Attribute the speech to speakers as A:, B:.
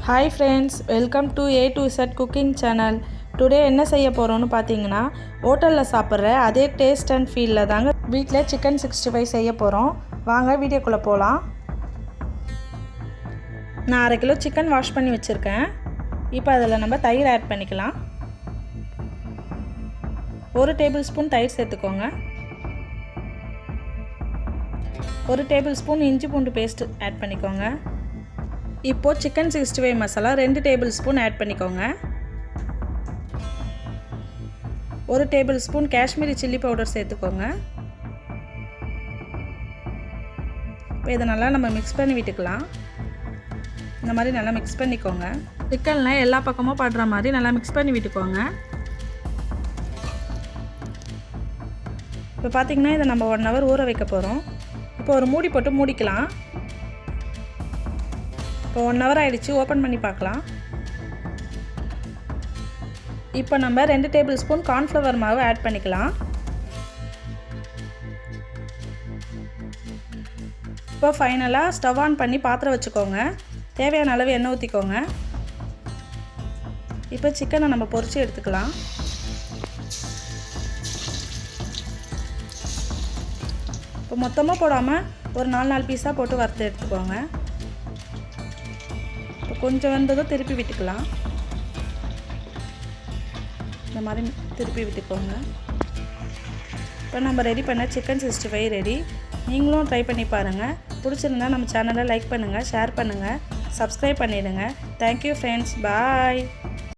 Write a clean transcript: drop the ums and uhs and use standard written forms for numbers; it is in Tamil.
A: Hi friends, welcome to A to Z cooking channel. Today என்ன செய்ய போறோம்னு பாத்தீங்கன்னா ஹோட்டல்ல சாப்பிடுற அதே டேஸ்ட் அண்ட் ஃபீல்ல தாங்க வீட்ல chicken 65 செய்ய போறோம். வாங்க வீடியோக்குள்ள போலாம். நான் 1/2 கிலோ chicken வாஷ் பண்ணி வச்சிருக்கேன். இப்போ அதல நம்ம தயிர் ஆட் பண்ணிக்கலாம். 1 டேபிள்ஸ்பூன் தயிர் சேர்த்துக்கோங்க. 1 டேபிள்ஸ்பூன் இஞ்சி பூண்டு பேஸ்ட் ஆட் பண்ணிக்கோங்க. இப்போ chicken 65 மசாலா 2 டேபிள்ஸ்பூன் ஆட் பண்ணிக்கோங்க. 1 டேபிள்ஸ்பூன் காஷ்மீரி சில்லி பவுடர் சேர்த்துக்கோங்க. இப்போ இத நல்லா நம்ம mix பண்ணி விட்டுக்கலாம். இந்த மாதிரி நல்லா mix பண்ணிக்கோங்க. சிக்கன்ல எல்லா பக்கமும் படுற மாதிரி நல்லா mix பண்ணி விட்டுக்கோங்க. இப்போ பாத்தீங்கன்னா இத நம்ம 1 hour ஊற வைக்க போறோம். இப்போ ஒரு மூடி போட்டு மூடிக்கலாம். இப்போ 1 hour ஆயிடுச்சு, ஓபன் பண்ணி பார்க்கலாம். இப்போ நம்ம 2 டேபிள்ஸ்பூன் கார்ன் ஃப்ளவர் மாவு ஆட் பண்ணிக்கலாம். இப்போ ஃபைனலா ஸ்டவ் ஆன் பண்ணி பாத்திரம் வச்சுக்கோங்க. தேவையான அளவு எண்ணெய் ஊத்திக்கோங்க. இப்போ சிக்கனை நம்ம பொரிச்சு எடுத்துக்கலாம். இப்போ மொத்தமா போடாம ஒரு 4 பீஸா போட்டு வறுத்து எடுத்துக்கோங்க. இப்போ கொஞ்சம் வெந்ததும் திருப்பி விட்டுக்கலாம். இந்த மாதிரி திருப்பி விட்டுக்கோங்க. இப்போ நம்ம ரெடி பண்ண chicken 65 ரெடி. நீங்களும் ட்ரை பண்ணி பாருங்க. பிடிச்சிருந்தா நம்ம சேனலை லைக் பண்ணுங்க, ஷேர் பண்ணுங்க, சப்ஸ்கிரைப் பண்ணிடுங்க. Thank you friends. Bye.